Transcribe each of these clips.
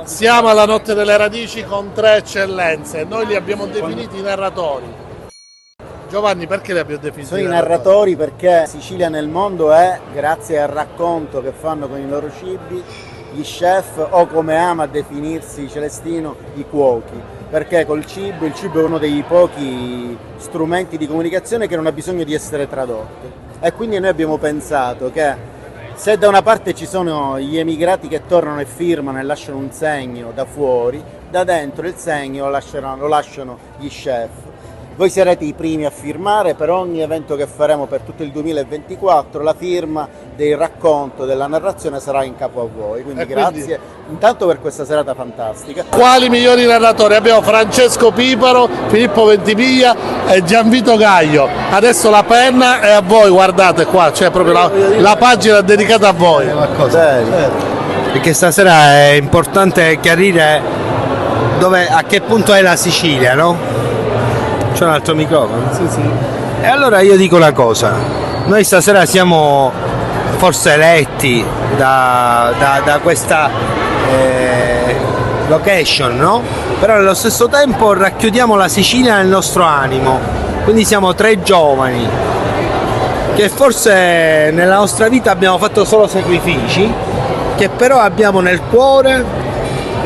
Siamo alla Notte delle Radici con tre eccellenze, noi li abbiamo definiti i narratori. Giovanni, perché li abbiamo definiti? Sono i narratori perché Sicilia nel mondo è grazie al racconto che fanno con i loro cibi gli chef, o come ama definirsi Celestino, i cuochi, perché il cibo è uno dei pochi strumenti di comunicazione che non ha bisogno di essere tradotto, e quindi noi abbiamo pensato che se da una parte ci sono gli emigrati che tornano e firmano e lasciano un segno da fuori, da dentro il segno lo lasciano gli chef. Voi sarete i primi a firmare per ogni evento che faremo per tutto il 2024, la firma del racconto, della narrazione sarà in capo a voi, quindi grazie intanto per questa serata fantastica. Quali migliori narratori? Abbiamo Francesco Piparo, Filippo Ventimiglia e Gianvito Gaglio. Adesso la penna è a voi, guardate qua, c'è proprio la pagina dedicata a voi. Perché stasera è importante chiarire a che punto è la Sicilia, no? C'è un altro microfono? Sì. E allora io dico una cosa, noi stasera siamo forse eletti da questa location, no? Però allo stesso tempo racchiudiamo la Sicilia nel nostro animo, quindi siamo tre giovani che forse nella nostra vita abbiamo fatto solo sacrifici, che però abbiamo nel cuore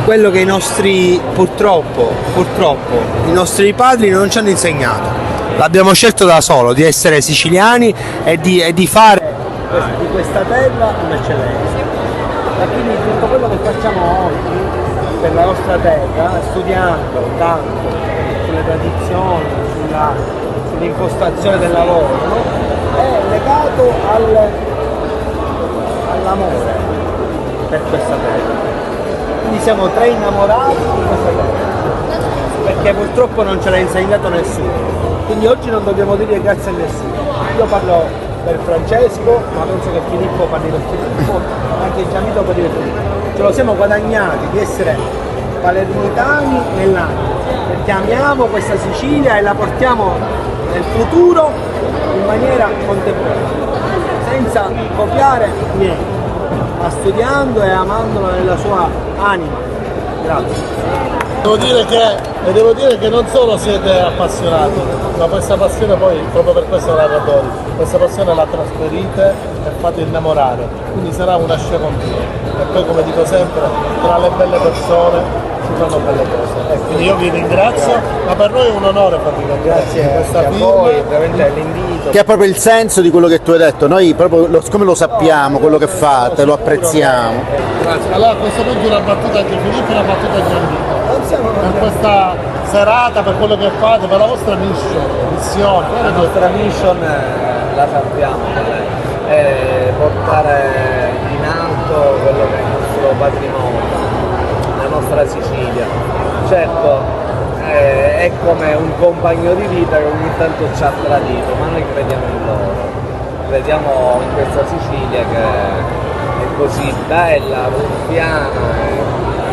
quello che i nostri, purtroppo, i nostri padri non ci hanno insegnato. L'abbiamo scelto da solo, di essere siciliani e di fare di questa terra un'eccellenza. E quindi tutto quello che facciamo oggi per la nostra terra, studiando tanto sulle tradizioni, sull'impostazione del lavoro, no? È legato all'amore per questa terra. Quindi siamo tre innamorati di questa terra, perché purtroppo non ce l'ha insegnato nessuno, quindi oggi non dobbiamo dire grazie a nessuno. Io parlo per Francesco, ma penso che Filippo parli per Filippo, anche Gianvito parli per Filippo. Ce lo siamo guadagnati di essere palermitani nell'anima, perché amiamo questa Sicilia e la portiamo nel futuro in maniera contemporanea, senza copiare niente, ma studiando e amandola nella sua anima. Grazie. Devo dire che non solo siete appassionati, ma questa passione poi, proprio per questo narratori, questa passione la trasferite e fate innamorare, quindi sarà una scia continua. E poi, come dico sempre, tra le belle persone si fanno belle cose. E quindi io vi ringrazio, ma per noi è un onore farvi Grazie questa a firma. voi, ovviamente l'invito. Che è proprio il senso di quello che tu hai detto, noi proprio siccome lo sappiamo, quello che fate, lo apprezziamo. Grazie. Allora a questo punto una battuta anche Filippo e una battuta a Gianvito. Per questa serata, per quello che fate, per la vostra missione. La nostra mission la sappiamo, è portare in alto quello che è il nostro patrimonio, la nostra Sicilia. Certo, è come un compagno di vita che ogni tanto ci ha tradito, ma noi crediamo in loro, crediamo in questa Sicilia che è così bella, ruffiana,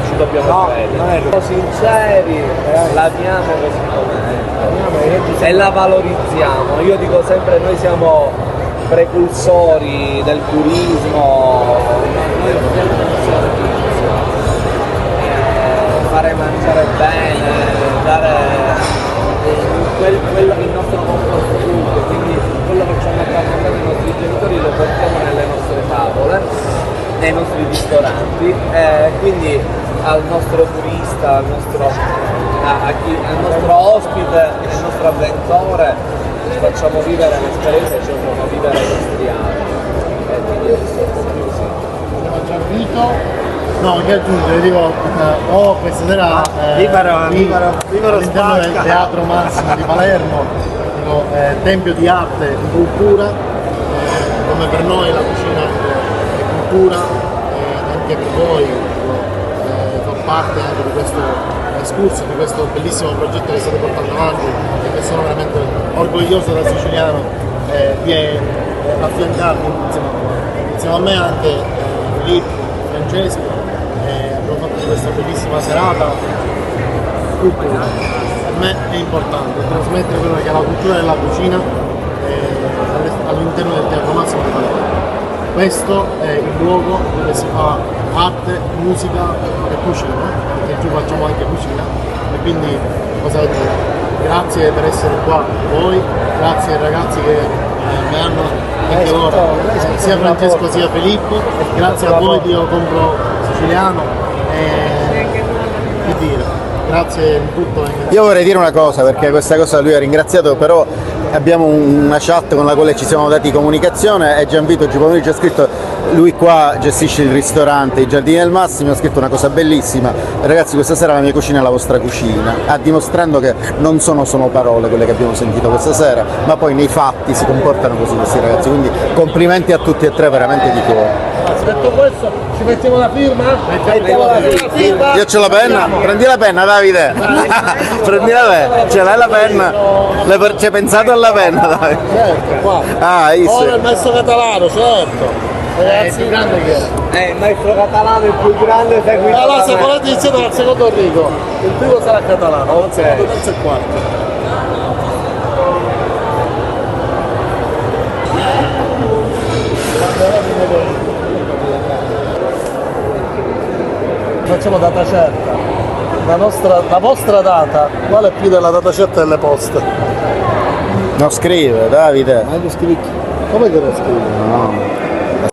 ci dobbiamo credere. Siamo sinceri, l'amiamo così com'è e la valorizziamo. Io dico sempre, noi siamo precursori del turismo, noi offriamo un servizio, fare mangiare bene, dare il nostro comfort food, quindi quello che ci hanno raccontato i nostri genitori lo portiamo nelle nostre tavole, nei nostri ristoranti, quindi al nostro turista, al nostro ospite, al nostro avventore ci facciamo vivere l'esperienza e ci facciamo vivere i nostri anni. Quindi Gianvito. No, che aggiungere, dico, questa sera all'interno del Teatro Massimo di Palermo, dico, tempio di arte e di cultura, come per noi la cucina è cultura, anche per voi fa parte anche di questo escurso, di questo bellissimo progetto che state portando avanti e che sono veramente orgoglioso da siciliano di affiancarvi insieme a me anche Filippo, Francesco. Abbiamo fatto questa bellissima serata. Cultura per me è importante, trasmettere quello che è la cultura della cucina all'interno del Teatro Massimo di Palermo. questo è il luogo dove si fa arte, musica e cucina, perché giù facciamo anche cucina e quindi cosa dire? Grazie per essere qua voi, grazie ai ragazzi che mi hanno anche loro, sia Francesco sia Filippo, grazie a voi di Io Compro Siciliano e che dire, grazie in tutto. Io vorrei dire una cosa, perché questa cosa lui ha ringraziato, però abbiamo una chat con la quale ci siamo dati comunicazione e Gianvito oggi pomeriggio ha scritto, lui qua gestisce il ristorante I Giardini del Massimo, ha scritto una cosa bellissima: ragazzi, questa sera la mia cucina è la vostra cucina, dimostrando che non sono solo parole quelle che abbiamo sentito questa sera, ma poi nei fatti si comportano così questi ragazzi, quindi complimenti a tutti e tre veramente di cuore. Detto questo, ci mettiamo la firma? Mettiamo la firma. Io c'ho la penna, prendi la penna Davide, prendi la penna, ce l'hai la penna, ci hai pensato alla penna Davide? Certo, qua. Ah, Ora il maestro catalano, certo. Ragazzi, più grande che è. Il maestro catalano è il più grande seguito. Allora, se volete iniziare dal secondo Enrico, il primo sarà catalano, il secondo, terzo e quarto. Facciamo data certa. La vostra data vale più della data certa delle poste. Non scrive Davide. Ma lo scrivi? Come che lo scrivi? No.